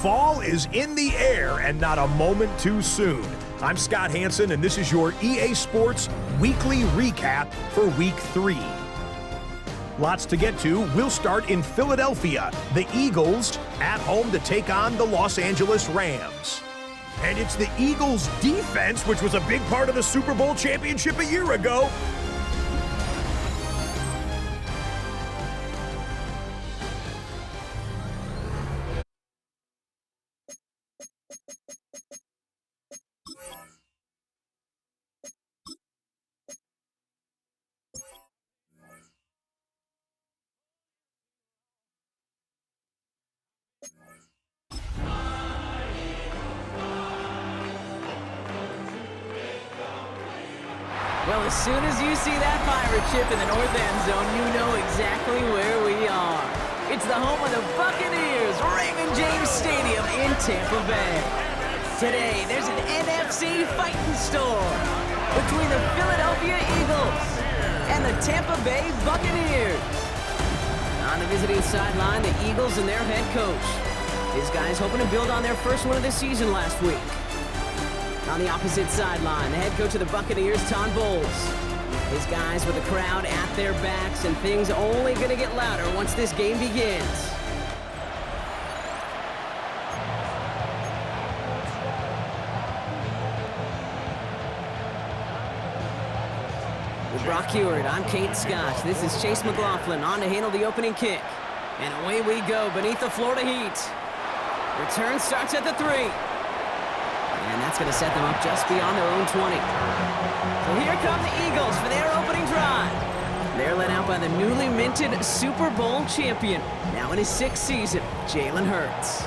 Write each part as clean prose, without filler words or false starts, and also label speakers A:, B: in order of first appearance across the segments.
A: Fall is in the air and not a moment too soon. I'm Scott Hansen, and this is your EA Sports Weekly Recap for Week 3. Lots to get to. We'll start in Philadelphia. The Eagles at home to take on the Los Angeles Rams. And it's the Eagles' defense, which was a big part of the Super Bowl championship a year ago.
B: Well, as soon as you see that pirate ship in the north end zone, you know exactly where we are. It's the home of the Buccaneers, Raymond James Stadium in Tampa Bay. Today, there's an NFC fighting storm between the Philadelphia Eagles and the Tampa Bay Buccaneers. On the visiting sideline, the Eagles and their head coach. His guys hoping to build on their first win of the season last week. On the opposite sideline, the head coach of the Buccaneers, Todd Bowles. His guys with the crowd at their backs, and things only going to get louder once this game begins. With Brock Heward, I'm Kate Scott. This is Chase McLaughlin on to handle the opening kick. And away we go beneath the Florida heat. Return starts at the 3. And that's going to set them up just beyond their own 20. So here come the Eagles for their opening drive. They're led out by the newly minted Super Bowl champion, now in his 6th season, Jalen Hurts.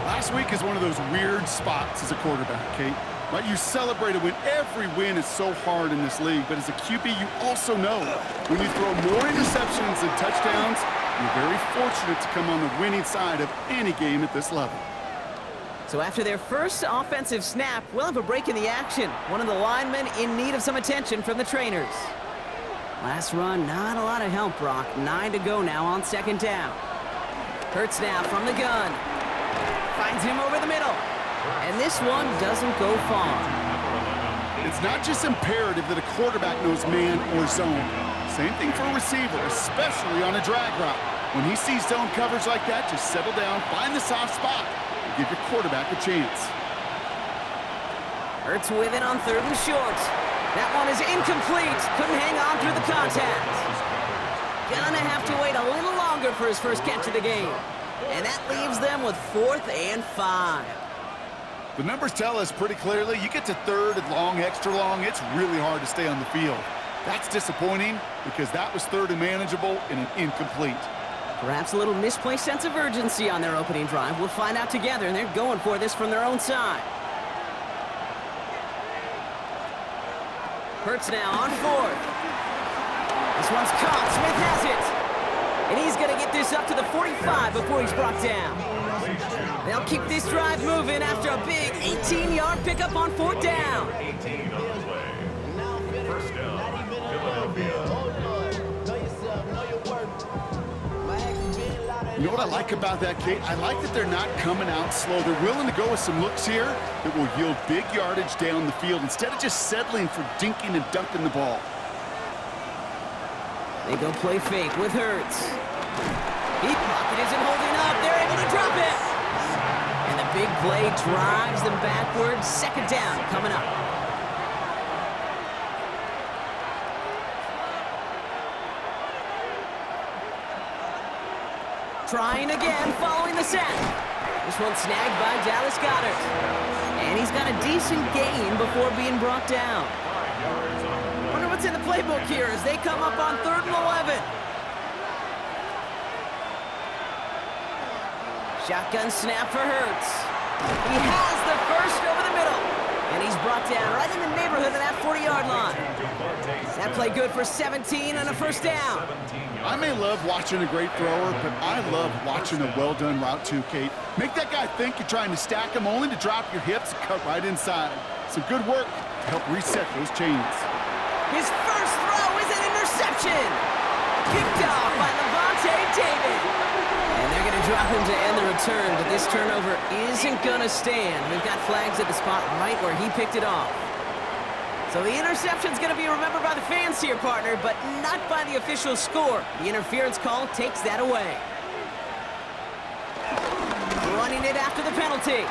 C: Last week is one of those weird spots as a quarterback, Kate. Right? You celebrate a win. Every win is so hard in this league, but as a QB, you also know when you throw more interceptions than touchdowns, you're very fortunate to come on the winning side of any game at this level.
B: So after their first offensive snap, we'll have a break in the action. One of the linemen in need of some attention from the trainers. Last run, not a lot of help, Brock. 9 to go now on 2nd down. Hurts now from the gun. Finds him over the middle. And this one doesn't go far.
C: It's not just imperative that a quarterback knows man or zone. Same thing for a receiver, especially on a drag route. When he sees zone coverage like that, just settle down, find the soft spot. Give your quarterback a chance.
B: Hurts with it on 3rd and short. That one is incomplete. Couldn't hang on through the contact. Gonna have to wait a little longer for his first catch of the game. And that leaves them with 4th and 5.
C: The numbers tell us pretty clearly, you get to 3rd and long, extra long, it's really hard to stay on the field. That's disappointing because that was 3rd and manageable and an incomplete.
B: Perhaps a little misplaced sense of urgency on their opening drive. We'll find out together, and they're going for this from their own side. Hurts now on 4th. This one's caught. Smith has it. And he's going to get this up to the 45 before he's brought down. They'll keep this drive moving after a big 18-yard pickup on 4th down.
D: 18 on the way. First down, Philadelphia.
C: You know what I like about that, Kate? I like that they're not coming out slow. They're willing to go with some looks here that will yield big yardage down the field instead of just settling for dinking and dunking the ball.
B: They go play fake with Hurts. Pocket isn't holding up. They're able to drop it. And the big play drives them backwards. 2nd down coming up. Trying again, following the sack. This one snagged by Dallas Goedert. And he's got a decent gain before being brought down. Wonder what's in the playbook here as they come up on 3rd and 11. Shotgun snap for Hurts. He has the first over the middle. And he's brought down right in the neighborhood of that 40-yard line. That play good for 17 and a first down.
C: I may love watching a great thrower, but I love watching a well-done route too, Kate. Make that guy think you're trying to stack him only to drop your hips and cut right inside. Some good work to help reset those chains.
B: His first throw is an interception. Picked off by the David. And they're going to drop him to end the return, but this turnover isn't going to stand. We've got flags at the spot right where he picked it off. So the interception's going to be remembered by the fans here, partner, but not by the official score. The interference call takes that away. Running it after the penalty.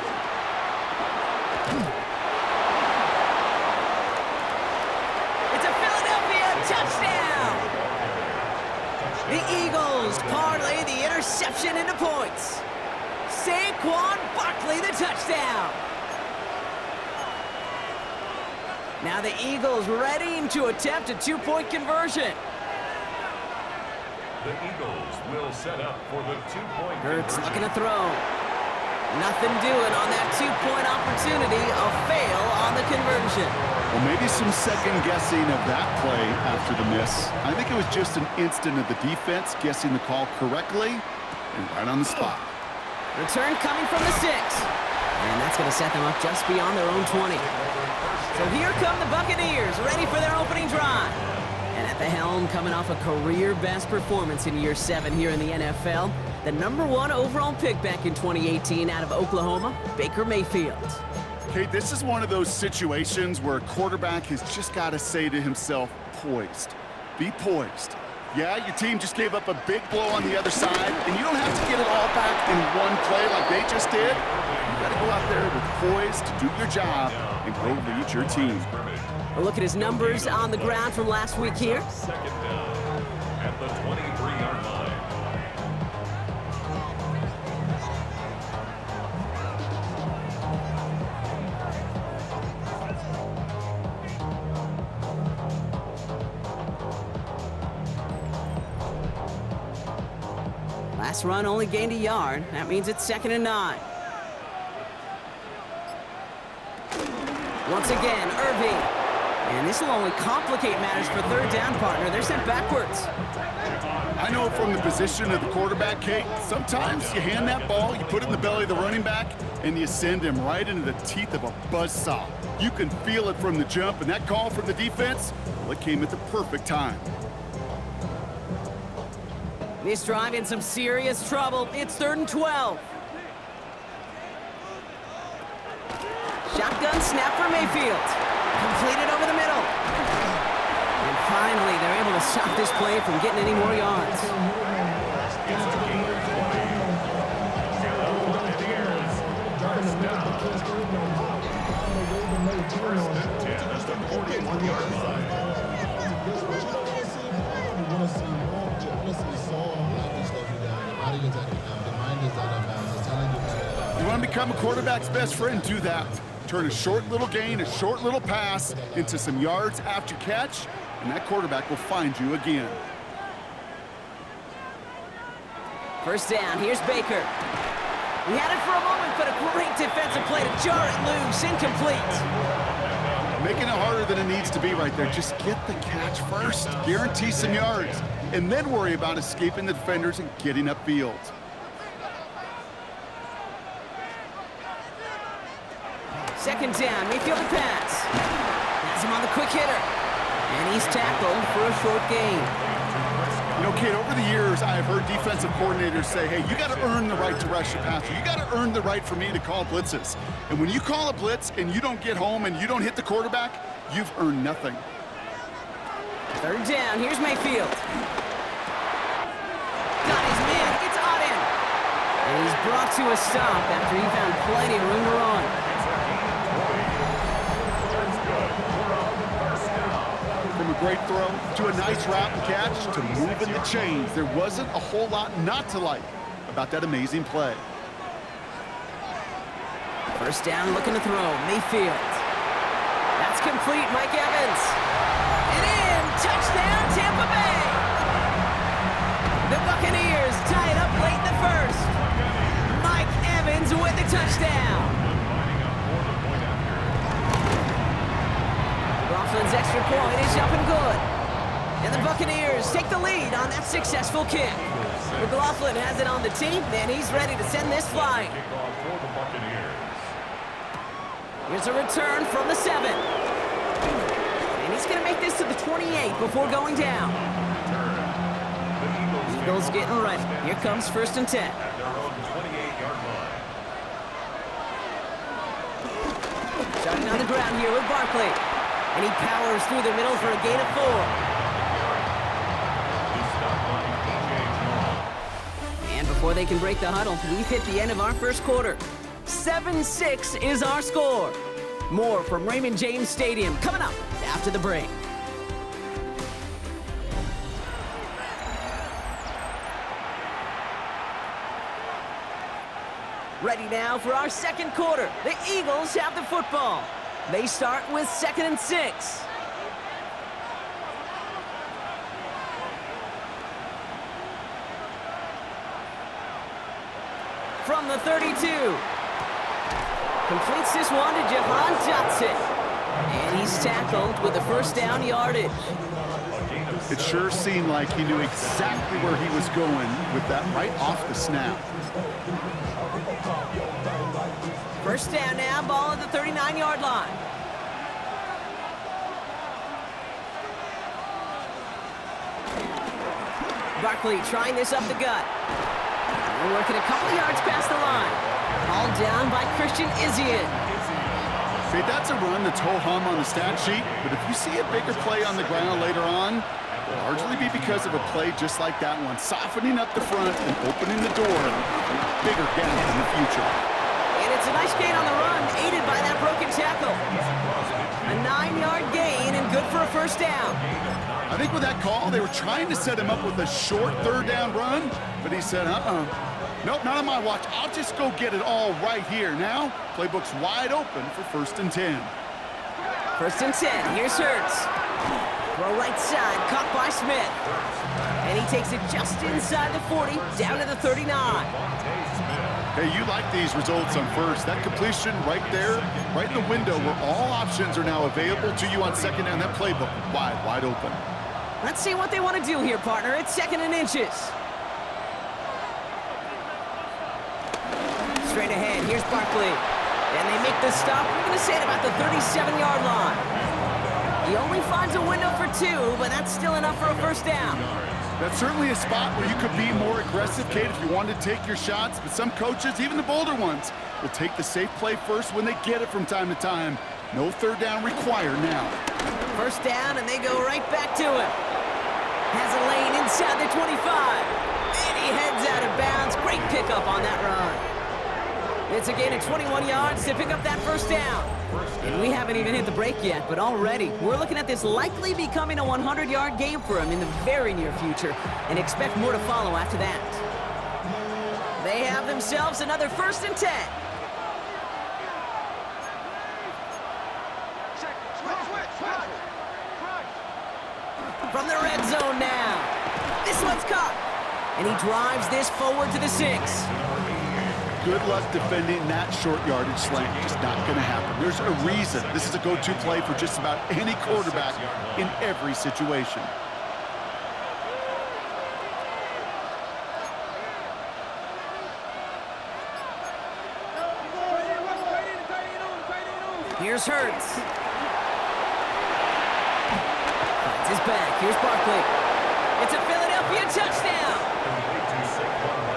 B: It's a Philadelphia touchdown! The Eagles parlay the interception into points. Saquon Barkley the touchdown. Now the Eagles ready to attempt a two-point conversion.
D: The Eagles will set up for the two-point
B: Hurts
D: conversion.
B: looking to throw. Nothing doing on that two-point opportunity. A fail on the conversion.
C: Well, maybe some second guessing of that play after the miss. I think it was just an instant of the defense guessing the call correctly and right on the spot.
B: Return coming from the 6. And that's going to set them up just beyond their own 20. So here come the Buccaneers, ready for their opening drive. And at the helm, coming off a career-best performance in year 7 here in the NFL, the #1 overall pick back in 2018 out of Oklahoma, Baker Mayfield.
C: Okay, this is one of those situations where a quarterback has just got to say to himself, poised. Be poised. Yeah, your team just gave up a big blow on the other side, and you don't have to get it all back in one play like they just did. You got to go out there with poise to do your job and go lead your team.
B: A look at his numbers on the ground from last week here.
D: Second down at the 23-yard line.
B: Last run only gained a yard. That means it's 2nd and 9. Once again, Irving. And this will only complicate matters for 3rd down, partner. They're sent backwards.
C: I know from the position of the quarterback, Kate, sometimes you hand that ball, you put it in the belly of the running back, and you send him right into the teeth of a buzzsaw. You can feel it from the jump, and that call from the defense, well, it came at the perfect time.
B: This drive in some serious trouble. It's 3rd and 12. Shotgun snap for Mayfield. Completed over the middle. And finally, they're able to stop this play from getting any more yards.
C: You want to become a quarterback's best friend? Do that. Turn a short little gain, a short little pass into some yards after catch, and that quarterback will find you again.
B: 1st down, here's Baker. He had it for a moment, but a great defensive play to jar it loose, incomplete.
C: Making it harder than it needs to be right there. Just get the catch first, guarantee some yards, and then worry about escaping the defenders and getting upfield.
B: 2nd down, Mayfield to pass. Has him on the quick hitter. And he's tackled for a short gain.
C: You know, Kate, over the years, I've heard defensive coordinators say, hey, you got to earn the right to rush the passer. You got to earn the right for me to call blitzes. And when you call a blitz and you don't get home and you don't hit the quarterback, you've earned nothing.
B: 3rd down, here's Mayfield. Got his man, it's Auden. And he's brought to a stop after he found plenty of room to run.
C: From a great throw to a nice route and catch to moving the chains. There wasn't a whole lot not to like about that amazing play.
B: 1st down, looking to throw. Mayfield. That's complete. Mike Evans. And in. Touchdown, Tampa Bay. The Buccaneers tie it up late in the 1st. Mike Evans with the touchdown. Coughlin's extra point is up and good. And the Buccaneers take the lead on that successful kick. McLaughlin has it on the tee, and he's ready to send this flying. Here's a return from the 7. And he's going to make this to the 28 before going down. He's Eagles getting ready. Here comes 1st and 10.
D: At their own 28-yard line.
B: Starting on the ground here with Barkley. And he powers through the middle for a gain of 4.
D: He's stopped by DJ.
B: And before they can break the huddle, we've hit the end of our first quarter. 7-6 is our score. More from Raymond James Stadium coming up after the break. Ready now for our second quarter. The Eagles have the football. They start with 2nd and 6. From the 32. Completes this one to Jahan Johnson. And he's tackled with the 1st down yardage.
C: It sure seemed like he knew exactly where he was going with that right off the snap.
B: 1st down now, ball at the 39-yard line. Barkley trying this up the gut. We're working a couple yards past the line. All down by Christian Izzian.
C: See, that's a run that's ho-hum on the stat sheet, but if you see a bigger play on the ground later on, it'll largely be because of a play just like that one, softening up the front and opening the door for a bigger gap in the future.
B: And it's a nice gain on the run, aided by that broken tackle. A 9-yard gain and good for a 1st down.
C: I think with that call, they were trying to set him up with a short 3rd down run, but he said, nope, not on my watch. I'll just go get it all right here. Now, playbook's wide open for 1st and 10.
B: 1st and 10, here's Hurts. Throw right side, caught by Smith. And he takes it just inside the 40, down to the 39.
C: Hey, you like these results on 1st. That completion right there, right in the window where all options are now available to you on 2nd down. That playbook wide open.
B: Let's see what they want to do here, partner. It's 2nd and inches. Straight ahead, here's Barkley. And they make the stop, we're going to say at about the 37-yard line. He only finds a window for 2, but that's still enough for a 1st down.
C: That's certainly a spot where you could be more aggressive, Kate, if you wanted to take your shots. But some coaches, even the bolder ones, will take the safe play first when they get it from time to time. No 3rd down required now.
B: 1st down, and they go right back to him. Has a lane inside the 25. And he heads out of bounds. Great pickup on that run. It's a gain of 21 yards to pick up that 1st down. And we haven't even hit the break yet, but already we're looking at this likely becoming a 100-yard game for him in the very near future, and expect more to follow after that. They have themselves another 1st and 10. From the red zone now. This one's caught. And he drives this forward to the 6.
C: Good luck defending that short yardage slant. Just not going to happen. There's a reason this is a go-to play for just about any quarterback in every situation.
B: Here's Hurts. Finds his back. Here's Barkley. It's a Philadelphia touchdown.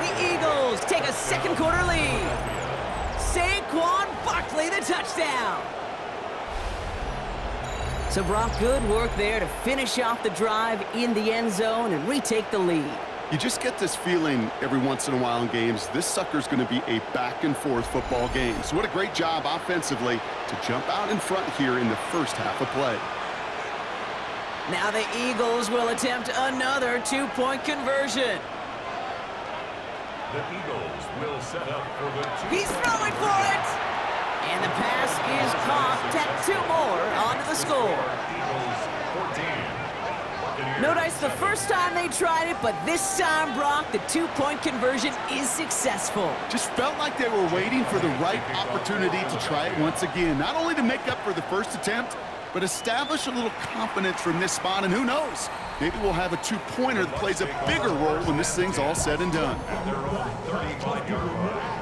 B: The Eagles take a 2nd quarter lead. Saquon Barkley, the touchdown. So, Brock, good work there to finish off the drive in the end zone and retake the lead.
C: You just get this feeling every once in a while in games, this sucker's going to be a back-and-forth football game. So what a great job offensively to jump out in front here in the 1st half of play.
B: Now the Eagles will attempt another 2-point conversion.
D: The Eagles will set up for the 2.
B: He's throwing for it! And the pass is caught. Tack 2 more onto the score.
D: Eagles 14.
B: No dice the first time they tried it, but this time, Brock, the 2-point conversion is successful.
C: Just felt like they were waiting for the right opportunity to try it once again. Not only to make up for the first attempt, but establish a little confidence from this spot. And who knows, maybe we'll have a 2-pointer that plays a bigger role when this thing's all said and done.
D: At their own 35-yard line.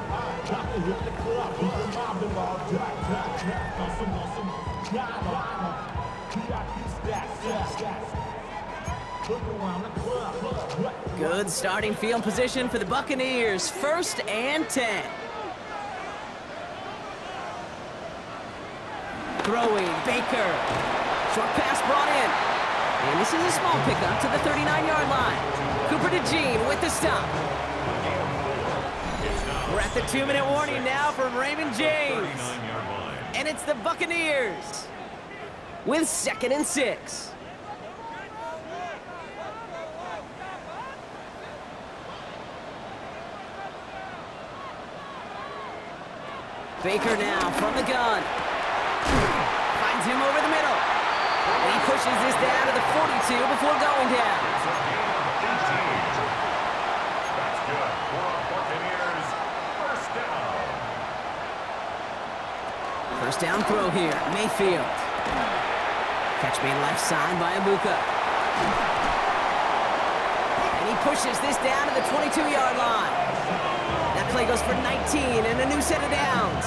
B: Good starting field position for the Buccaneers. 1st and 10. Throwing, Baker. Short pass brought in. And this is a small pickup to the 39-yard line. Cooper to Gene with the stop. We're at the 2-minute warning now from Raymond James. And it's the Buccaneers with 2nd and 6. Baker now from the gun. Finds him over the middle. And he pushes this down to the 42 before going down.
D: That's good for Buccaneers. First down.
B: 1st down throw here, Mayfield. Catch made left side by Abuka. And he pushes this down to the 22-yard line. That play goes for 19 and a new set of downs.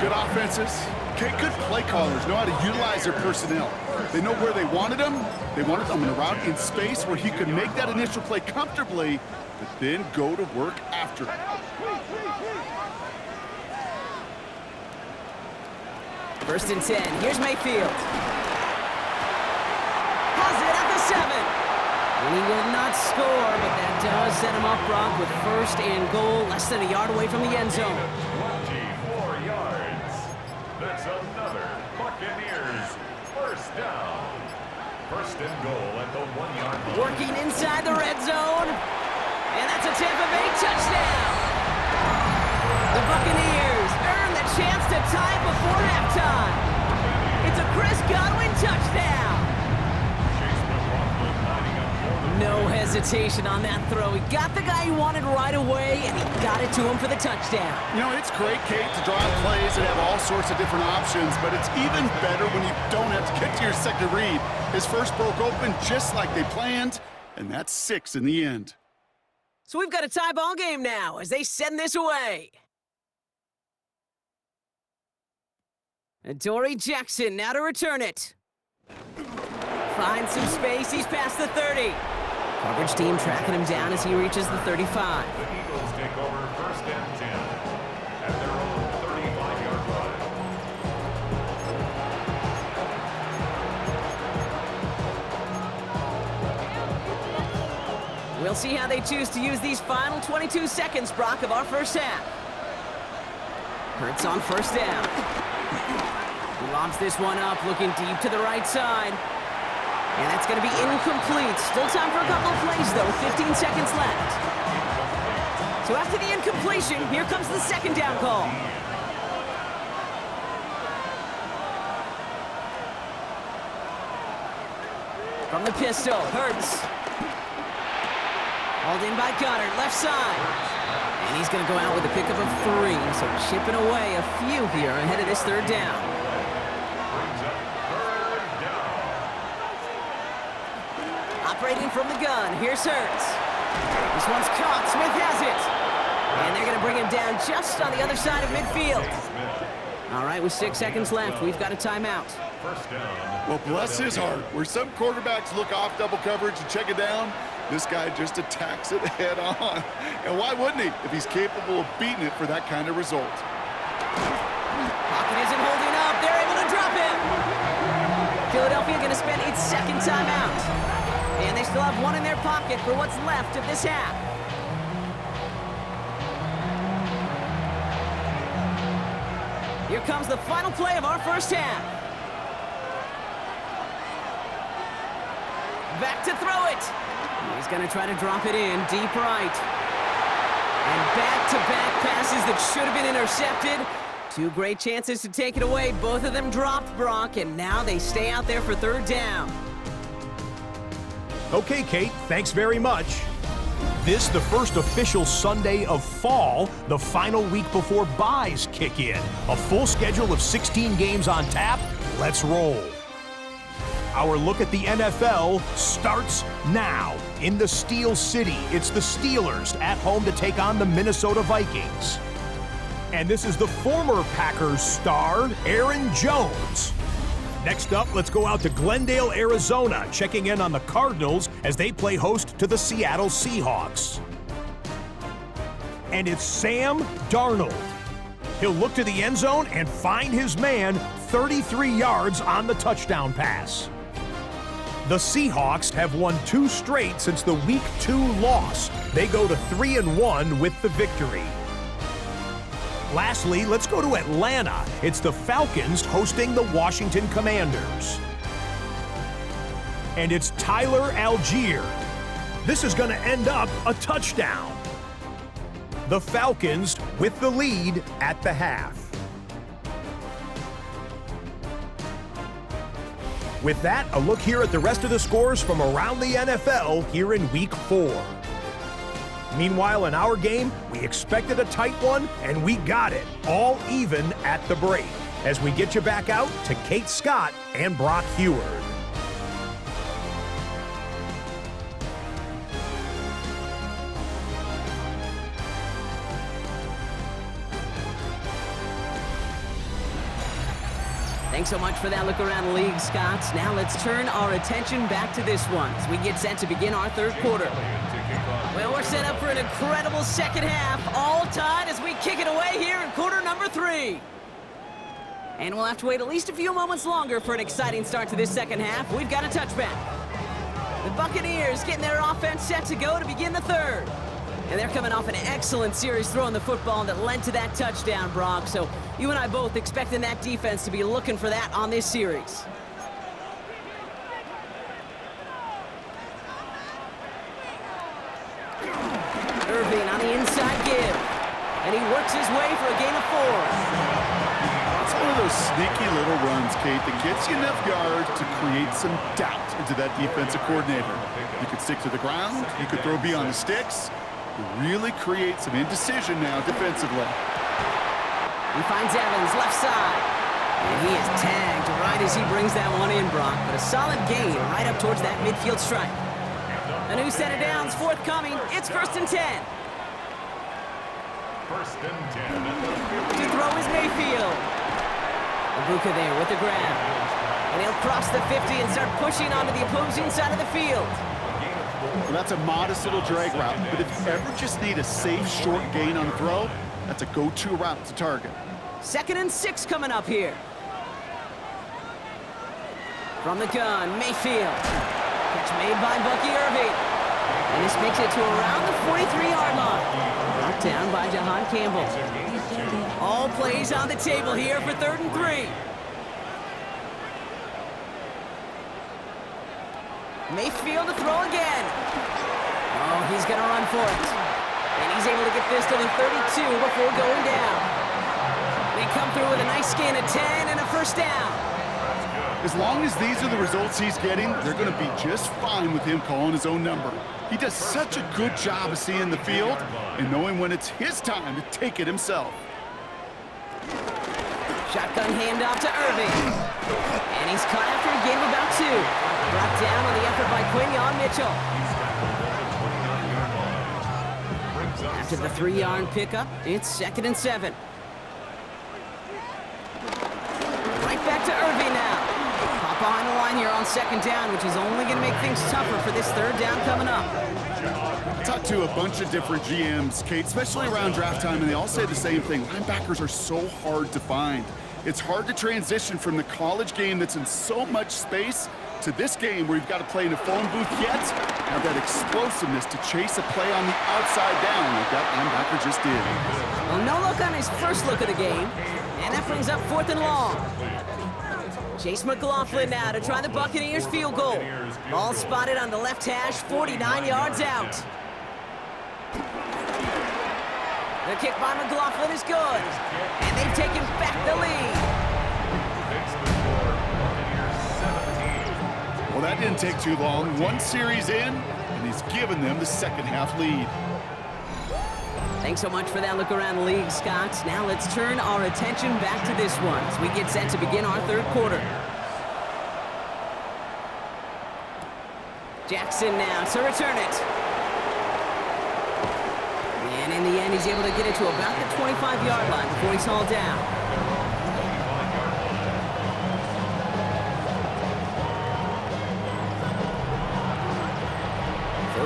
C: Good offenses. Okay, good play callers know how to utilize their personnel. They know where they wanted them. They wanted them in a route in space where he could make that initial play comfortably, but then go to work after it.
B: 1st and 10. Here's Mayfield. Has it at the 7. And he will not score, but that does set him up, Brock, with 1st and goal, less than a yard away from the end zone.
D: 24 yards. That's another Buccaneers 1st down. 1st and goal at the 1-yard line.
B: Working inside the red zone. And that's a Tampa Bay touchdown. The Buccaneers earn the chance to tie before halftime. It's a Chris Godwin touchdown. No hesitation on that throw. He got the guy he wanted right away, and he got it to him for the touchdown.
C: You know, it's great, Kate, to draw up plays and have all sorts of different options, but it's even better when you don't have to get to your second read. His first broke open just like they planned, and that's 6 in the end.
B: So we've got a tie ball game now as they send this away. And Dory Jackson now to return it. Finds some space, he's past the 30. Coverage team tracking him down as he reaches the 35.
D: The Eagles take over 1st and 10 at their own 35-yard line.
B: We'll see how they choose to use these final 22 seconds, Brock, of our 1st half. Hurts on 1st down. He lobs this one up, looking deep to the right side. And that's going to be incomplete. Still time for a couple of plays, though. 15 seconds left. So after the incompletion, here comes the 2nd down call. From the pistol, Hurts. Hauled in by Goddard, left side. And he's going to go out with a pickup of 3. So chipping away a few here ahead of this 3rd down. Operating from the gun, here's Hurts. This one's caught, Smith has it. And they're gonna bring him down just on the other side of midfield. All right, with 6 seconds left, we've got a timeout.
C: Well, bless his heart. Where some quarterbacks look off double coverage and check it down, this guy just attacks it head on. And why wouldn't he if he's capable of beating it for that kind of result?
B: Pocket isn't holding up, they're able to drop him. Philadelphia gonna spend its 2nd timeout. And they still have 1 in their pocket for what's left of this half. Here comes the final play of our 1st half. Back to throw it. He's going to try to drop it in deep right. And back-to-back passes that should have been intercepted. 2 great chances to take it away. Both of them dropped, Brock, and now they stay out there for 3rd down.
A: Okay, Kate, thanks very much. This, the first official Sunday of fall, the final week before buys kick in. A full schedule of 16 games on tap. Let's roll. Our look at the NFL starts now. In the Steel City, it's the Steelers at home to take on the Minnesota Vikings. And this is the former Packers star, Aaron Jones. Next up, let's go out to Glendale, Arizona, checking in on the Cardinals as they play host to the Seattle Seahawks. And it's Sam Darnold. He'll look to the end zone and find his man 33 yards on the touchdown pass. The Seahawks have won 2 straight since the Week 2 loss. They go to 3-1 with the victory. Lastly, let's go to Atlanta. It's the Falcons hosting the Washington Commanders. And it's Tyler Algier. This is going to end up a touchdown. The Falcons with the lead at the half. With that, a look here at the rest of the scores from around the NFL here in Week 4. Meanwhile, in our game, we expected a tight one, and we got it, all even at the break, as we get you back out to Kate Scott and Brock Heward.
B: Thanks so much for that look around the league, Scott. Now let's turn our attention back to this one as we get set to begin our third quarter. Well, we're set up for an incredible second half, all tied as we kick it away here in quarter number 3. And we'll have to wait at least a few moments longer for an exciting start to this second half. We've got a touchback. The Buccaneers getting their offense set to go to begin the third. And they're coming off an excellent series throwing the football that led to that touchdown, Brock. So you and I both expecting that defense to be looking for that on this series. Irving on the inside give. And he works his way for a gain of 4.
C: It's one of those sneaky little runs, Kate, that gets you enough yards to create some doubt into that defensive coordinator. You could stick to the ground, you could throw beyond the sticks. You really create some indecision now defensively.
B: He finds Evans left side. And he is tagged right as he brings that one in, Brock. But a solid gain right up towards that midfield stripe. A new set of downs forthcoming. It's 1st and 10.
D: 1st and 10.
B: To throw is Mayfield. Ibuka there with the grab. And he'll cross the 50 and start pushing onto the opposing side of the field.
C: Well, that's a modest little drag route, but if you ever just need a safe, short gain on the throw, that's a go-to route to target.
B: 2nd and 6 coming up here. From the gun, Mayfield. Catch made by Bucky Irving. And this makes it to around the 43-yard line. Brought down by Jahan Campbell. All plays on the table here for 3rd and 3. Mayfield to throw again. Oh, he's going to run for it. And he's able to get this to the 32 before going down. They come through with a nice gain of 10 and a 1st down.
C: As long as these are the results he's getting, they're going to be just fine with him calling his own number. He does such a good job of seeing the field and knowing when it's his time to take it himself.
B: Shotgun handoff to Irving. And he's caught after a gain of about 2. Brought down on the effort by Quinyon Mitchell. After the 3-yard pickup, it's 2nd and 7. Right back to Irving now. Pop behind the line here on 2nd down, which is only going to make things tougher for this 3rd down coming up.
C: I talked to a bunch of different GMs, Kate, especially around draft time, and they all say the same thing. Linebackers are so hard to find. It's hard to transition from the college game that's in so much space to this game where you've got to play in a phone booth yet have that explosiveness to chase a play on the outside down like that linebacker just did.
B: Well, no look on his first look of the game, and that brings up 4th and long. Chase McLaughlin now to try the Buccaneers field goal. Ball spotted on the left hash, 49 yards out. The kick by McLaughlin is good, and they've taken back the lead.
C: Well, that didn't take too long. 1 series in, and he's given them the second half lead.
B: Thanks so much for that look around the league, Scott. Now let's turn our attention back to this one as we get set to begin our third quarter. Jackson now to return it. And in the end, he's able to get it to about the 25-yard line before he's hauled down.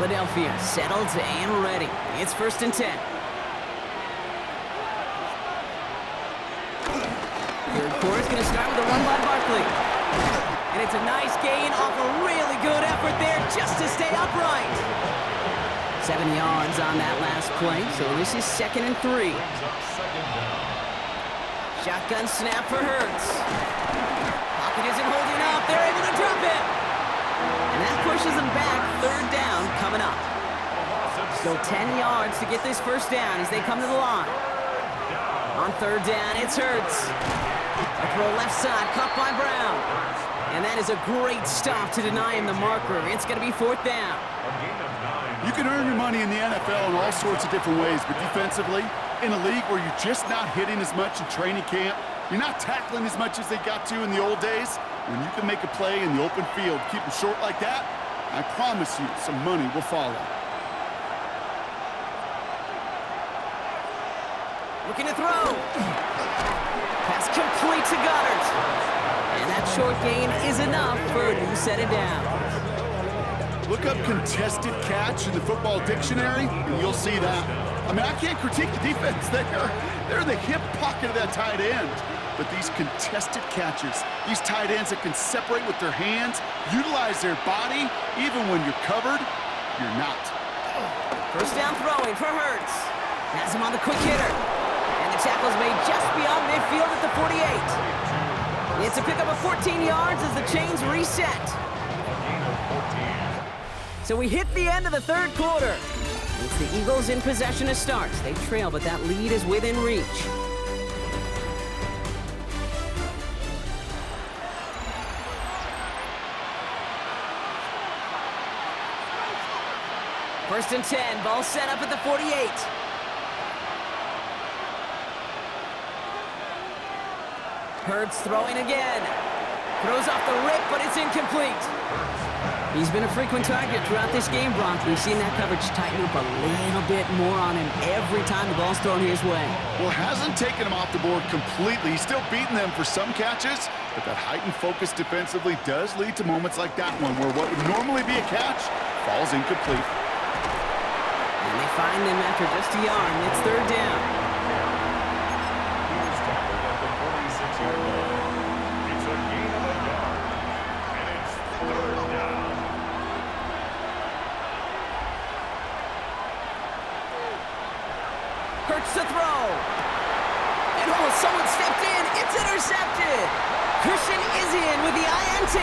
B: Philadelphia settled and ready. It's 1st and 10. Third quarter's going to start with a run by Barkley. And it's a nice gain off a really good effort there just to stay upright. 7 yards on that last play, so this is 2nd and 3. Shotgun snap for Hurts. Pocket isn't holding up. They're able to drop it. And that pushes them back. 3rd down coming up. So 10 yards to get this 1st down as they come to the line. On 3rd down, it's Hurts. A throw left side, caught by Brown. And that is a great stop to deny him the marker. It's going to be 4th down.
C: You can earn your money in the NFL in all sorts of different ways, but defensively, in a league where you're just not hitting as much in training camp, you're not tackling as much as they got to in the old days, when you can make a play in the open field, keep them short like that, I promise you some money will follow.
B: Looking to throw. Pass complete to Goddard. And that short gain is enough for a new set of downs.
C: Look up contested catch in the football dictionary, and you'll see that. I mean, I can't critique the defense there. They're the hip pocket of that tight end. But these contested catches, these tight ends that can separate with their hands, utilize their body, even when you're covered, you're not.
B: 1st down throwing for Hurts. Has him on the quick hitter. And the tackle's made just beyond midfield at the 48. It's a pickup of 14 yards as the chains reset. So we hit the end of the 3rd quarter. It's the Eagles in possession to start. They trail, but that lead is within reach. First and 10, ball set up at the 48. Hurts throwing again. Throws off the rip, but it's incomplete. He's been a frequent target throughout this game, Brock. We've seen that coverage tighten up a little bit more on him every time the ball's thrown his way.
C: Well, hasn't taken him off the board completely. He's still beating them for some catches, but that heightened focus defensively does lead to moments like that one where what would normally be a catch falls incomplete.
B: And they find him after just a yard, and it's 3rd down.
D: He was tackled at the 46-yard line. It's a gain of a yard, and it's 3rd down.
B: Hurts to throw. And oh, someone stepped in. It's intercepted. Christian is in with the INT.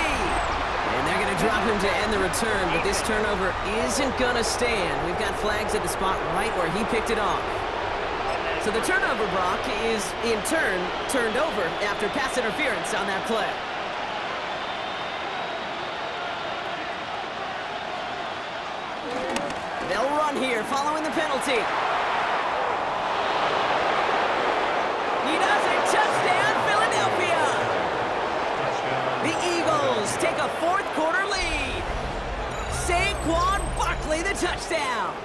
B: And they're going to drop him to end the return, but this turnover isn't going to stand. We've got flags at the spot right where he picked it off. So the turnover, Brock, is in turn turned over after pass interference on that play. They'll run here following the penalty. He does it. Touchdown, Philadelphia. The Eagles take a 4th quarter lead. Saquon Barkley, the touchdown.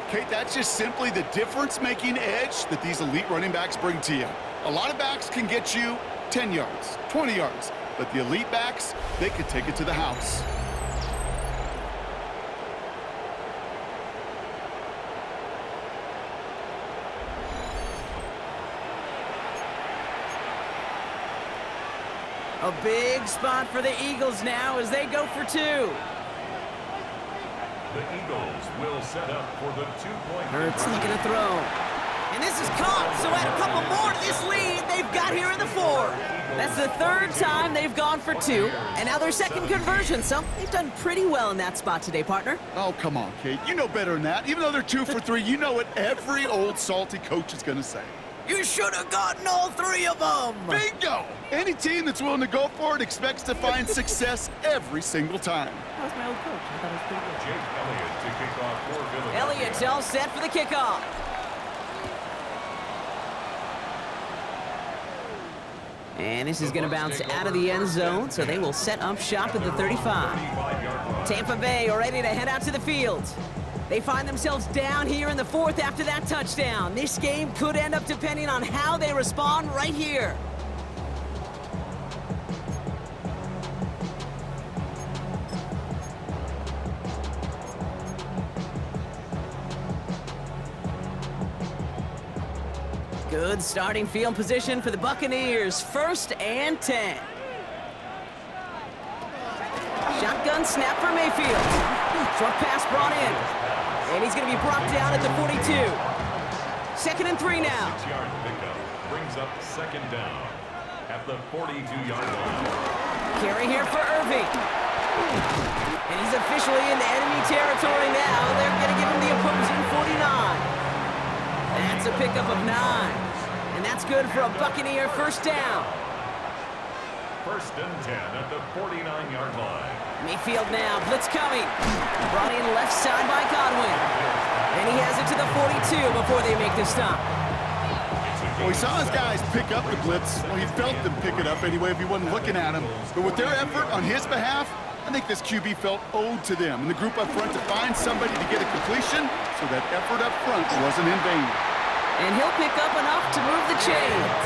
C: Kate, that's just simply the difference-making edge that these elite running backs bring to you. A lot of backs can get you 10 yards, 20 yards, but the elite backs, they can take it to the house.
B: A big spot for the Eagles now as they go for 2.
D: The Eagles will set up for the 2-point
B: Hurts looking to throw. And this is caught, so add a couple more to this lead they've got here in the 4. That's the 3rd time they've gone for 2, and now their 2nd conversion, so they've done pretty well in that spot today, partner.
C: Oh, come on, Kate. You know better than that. Even though they're 2 for 3, you know what every old salty coach is going to say.
B: You should have gotten all 3 of them.
C: Bingo! Any team that's willing to go for it expects to find success every single time.
B: That was my old coach. I thought it was pretty good.
D: Jake Elliott to kick off for Philadelphia.
B: Elliott's all set for the kickoff. And this is going to bounce out of the end zone, so they will set up shop at the 35. Tampa Bay are ready to head out to the field. They find themselves down here in the 4th after that touchdown. This game could end up depending on how they respond right here. Good starting field position for the Buccaneers. 1st and 10. Shotgun snap for Mayfield. Short pass brought in. And he's going to be brought down at the 42. 2nd and 3 now.
D: 6-yard pickup brings up 2nd down at the 42-yard line.
B: Carry here for Irving. And he's officially into enemy territory now. They're going to give him the opposing 49. That's a pickup of 9. And that's good for a Buccaneer 1st down.
D: 1st and 10 at the 49-yard line.
B: Mayfield now, blitz coming. Brought in left side by Godwin. And he has it to the 42 before they make the stop.
C: Well, he saw his guys pick up the blitz. Well, he felt them pick it up anyway if he wasn't looking at him. But with their effort on his behalf, I think this QB felt owed to them and the group up front to find somebody to get a completion, so that effort up front wasn't in vain.
B: And he'll pick up enough to move the chains.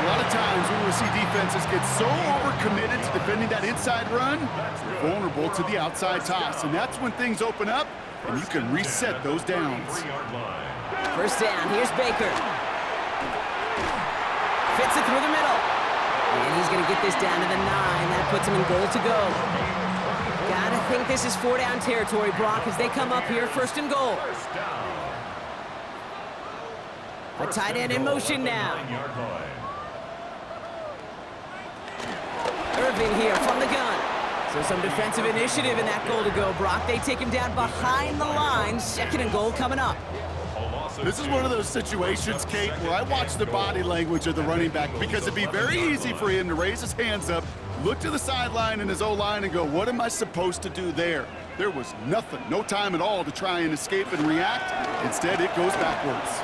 C: A lot of times when we see defenses get so overcommitted to defending that inside run, they're vulnerable to the outside toss. And that's when things open up and you can reset those downs.
B: 1st down, here's Baker. Fits it through the middle. And he's going to get this down to the 9. That puts him in goal to go. Gotta think this is 4-down territory, Brock, as they come up here 1st and goal. A tight end in motion now. Irving here from the gun. So some defensive initiative in that goal to go, Brock. They take him down behind the line. 2nd and goal coming up.
C: This is one of those situations, Kate, where I watch the body language of the running back, because it'd be very easy for him to raise his hands up, look to the sideline in his O-line and go, what am I supposed to do there? There was nothing, no time at all to try and escape and react. Instead, it goes backwards.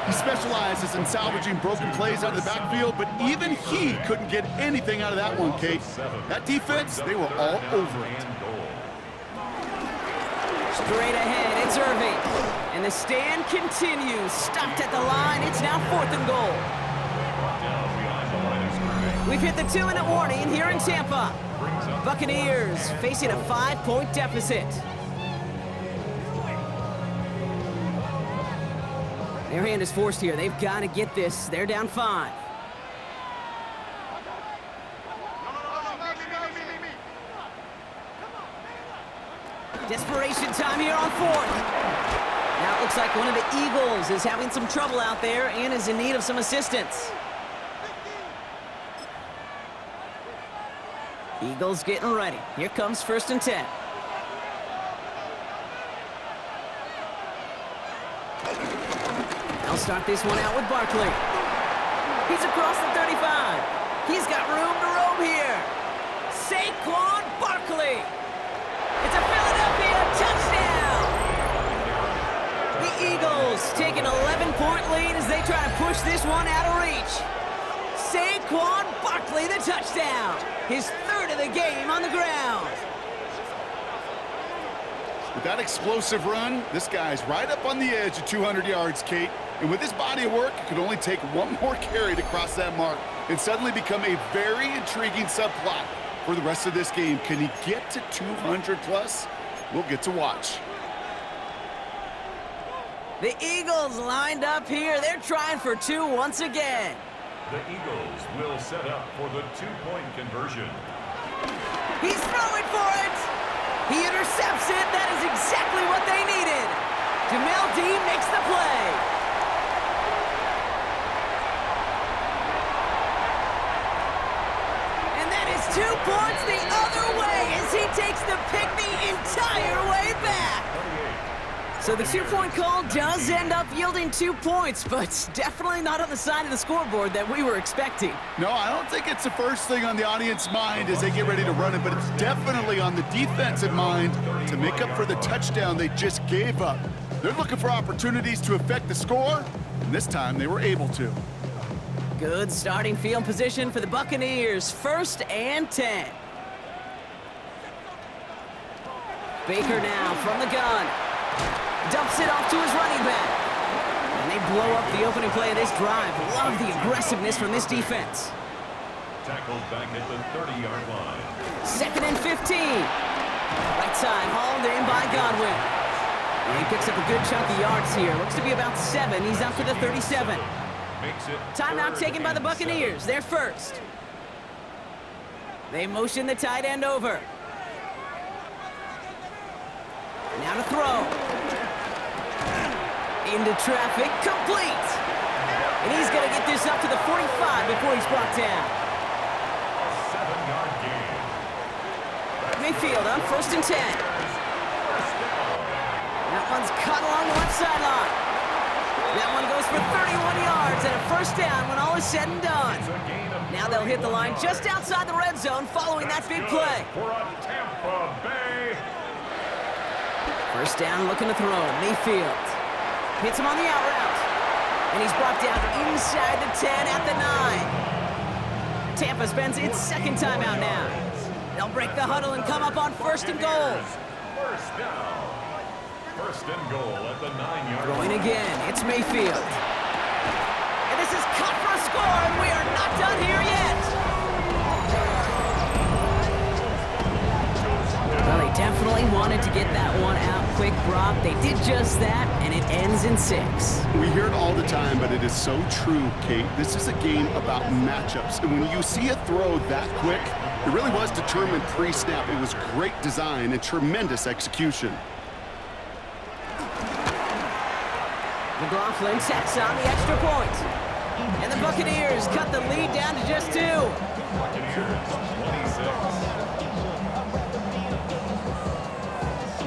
C: He specializes in salvaging broken plays out of the backfield, but even he couldn't get anything out of that one, Kate. That defense, they were all over it.
B: Straight ahead, it's Irving. And the stand continues. Stopped at the line. It's now 4th and goal. We've hit the 2-minute warning here in Tampa. Buccaneers facing a 5-point deficit. Their hand is forced here. They've got to get this. They're down 5. Desperation time here on 4th. Now it looks like one of the Eagles is having some trouble out there and is in need of some assistance. Eagles getting ready. Here comes 1st and 10. They'll start this one out with Barkley. He's across the 35. He's got room to roam here. Saquon Barkley. It's a Philadelphia touchdown! The Eagles take an 11-point lead as they try to push this one out of reach. Saquon Barkley, the touchdown. His 3rd of the game on the ground.
C: With that explosive run, this guy's right up on the edge of 200 yards, Kate. And with his body of work, it could only take one more carry to cross that mark and suddenly become a very intriguing subplot for the rest of this game. Can he get to 200 plus? We'll get to watch.
B: The Eagles lined up here. They're trying for 2 once again.
D: The Eagles will set up for the 2-point conversion.
B: He's throwing for it. He intercepts it. That is exactly what they needed. Jamel Dean makes the play. And that is 2 points the other way as he takes the pick the entire way back. So the 2-point call does end up yielding 2 points, but definitely not on the side of the scoreboard that we were expecting.
C: No, I don't think it's the first thing on the audience mind as they get ready to run it, but it's definitely on the defensive mind to make up for the touchdown they just gave up. They're looking for opportunities to affect the score, and this time they were able to.
B: Good starting field position for the Buccaneers. 1st and 10. Baker now from the gun. Dumps it off to his running back. And they blow up the opening play of this drive. Love the aggressiveness from this defense.
D: Tackled back at the 30-yard line.
B: 2nd and 15. Right side, hauled in by Godwin. And he picks up a good chunk of yards here. Looks to be about 7. He's up to the 37.
D: Makes it
B: Timeout taken by the Buccaneers. They're first. They motion the tight end over. Now to throw. Into traffic, complete. And he's going to get this up to the 45 before he's brought down.
D: 7-yard gain.
B: Mayfield on 1st and 10. That one's cut along the left sideline. That one goes for 31 yards and a first down when all is said and done. Now they'll hit the line just outside the red zone following that big play.
D: For a Tampa Bay.
B: First down, looking to throw. Mayfield hits him on the out route. And he's brought down inside the 10 at the 9. Tampa spends its second timeout now. They'll break the huddle and come up on 1st and goal.
D: First down. 1st and goal at the 9-yard
B: Throwing
D: line.
B: again, it's Mayfield. And this is cut for a score, and we are not done here yet. Well, they definitely wanted to get that one out quick, Brock. They did just that, and it ends in 6.
C: We hear it all the time, but it is so true, Kate. This is a game about matchups. And when you see a throw that quick, it really was determined pre-snap. It was great design and tremendous execution.
B: McLaughlin sets on the extra point. And the Buccaneers cut the lead down to just 2.
D: Buccaneers, 26.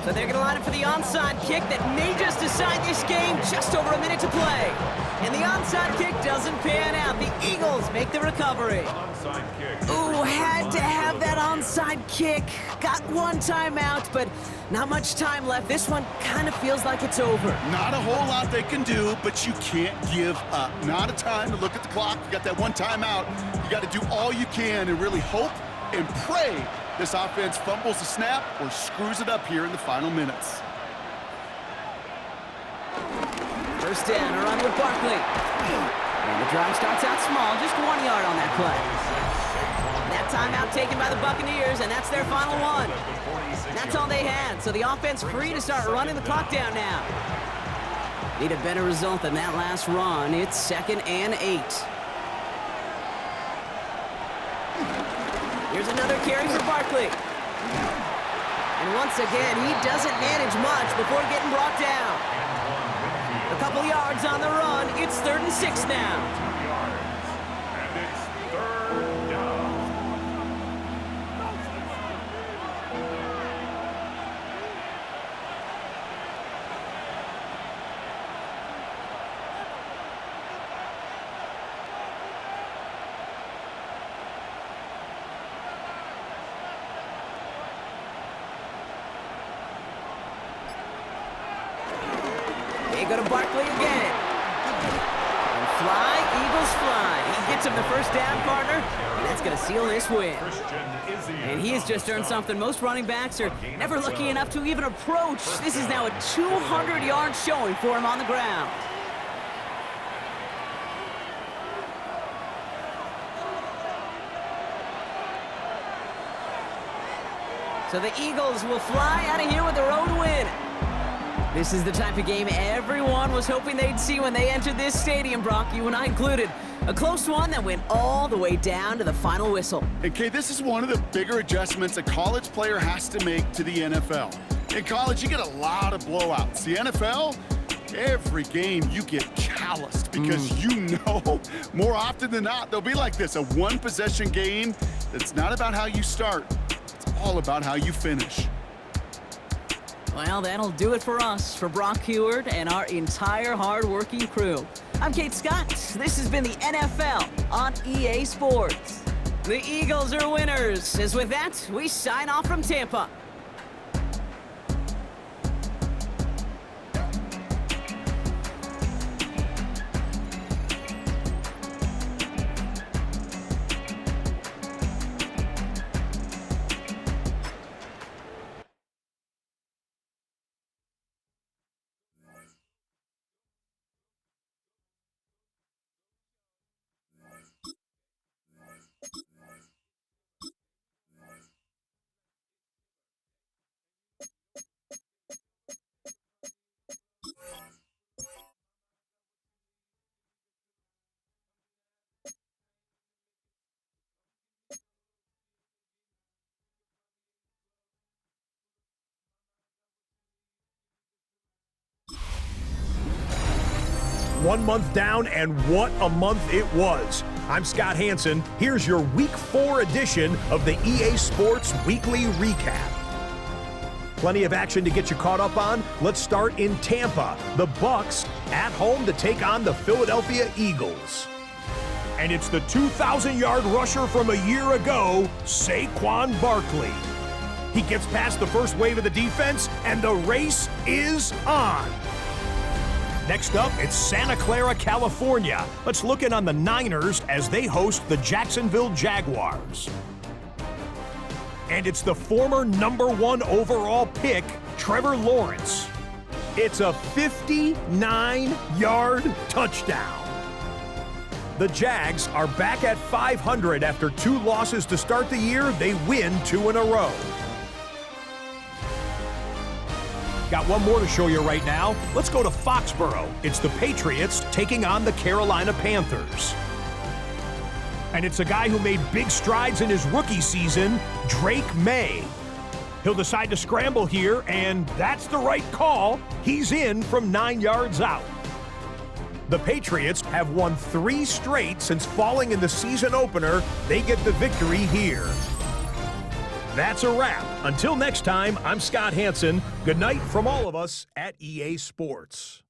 B: So they're going to line up for the onside kick that may just decide this game. Just over a minute to play. And the onside kick doesn't pan out. The Eagles make the recovery.
D: Onside kick.
B: Ooh, had to have that onside kick. Got one timeout, but not much time left. This one kind of feels like it's over.
C: Not a whole lot they can do, but you can't give up. Not a time to look at the clock. You got that one timeout. You got to do all you can and really hope and pray this offense fumbles the snap or screws it up here in the final minutes.
B: First down, a run with Barkley. And the drive starts out small, just 1 yard on that play. That timeout taken by the Buccaneers, and that's their final one. That's all they had, so the offense free to start running the clock down now. Need a better result than that last run. It's 2nd and 8. Here's another carry for Barkley. And once again, he doesn't manage much before getting brought down. A couple yards on the run. It's 3rd and 6 now.
D: And it's 3rd down.
B: They go to Barkley again. And fly, Eagles fly. He gets him the first down, partner, and that's going to seal this win. And he has just earned something most running backs are never lucky enough to even approach. This is now a 200-yard showing for him on the ground. So the Eagles will fly out of here with their own win. This is the type of game everyone was hoping they'd see when they entered this stadium, Brock, you and I included. A close one that went all the way down to the final whistle.
C: And Kate, this is one of the bigger adjustments a college player has to make to the NFL. In college, you get a lot of blowouts. The NFL, every game you get calloused because you know more often than not they'll be like this, a one-possession game that's not about how you start. It's all about how you finish.
B: Well, that'll do it for us, for Brock Heward and our entire hard-working crew. I'm Kate Scott. This has been the NFL on EA Sports. The Eagles are winners. As with that, we sign off from Tampa.
A: 1 month down, and what a month it was. I'm Scott Hanson. Here's your Week 4 edition of the EA Sports Weekly Recap. Plenty of action to get you caught up on. Let's start in Tampa. The Bucks at home to take on the Philadelphia Eagles. And it's the 2,000-yard rusher from a year ago, Saquon Barkley. He gets past the first wave of the defense, and the race is on. Next up, it's Santa Clara, California. Let's look in on the Niners as they host the Jacksonville Jaguars. And it's the former #1 overall pick, Trevor Lawrence. It's a 59-yard touchdown. The Jags are back at 500 after 2 losses to start the year. They win 2 in a row. Got one more to show you right now. Let's go to Foxborough. It's the Patriots taking on the Carolina Panthers. And it's a guy who made big strides in his rookie season, Drake May. He'll decide to scramble here, and that's the right call. He's in from 9 yards out. The Patriots have won 3 straight since falling in the season opener. They get the victory here. That's a wrap. Until next time, I'm Scott Hanson. Good night from all of us at EA Sports.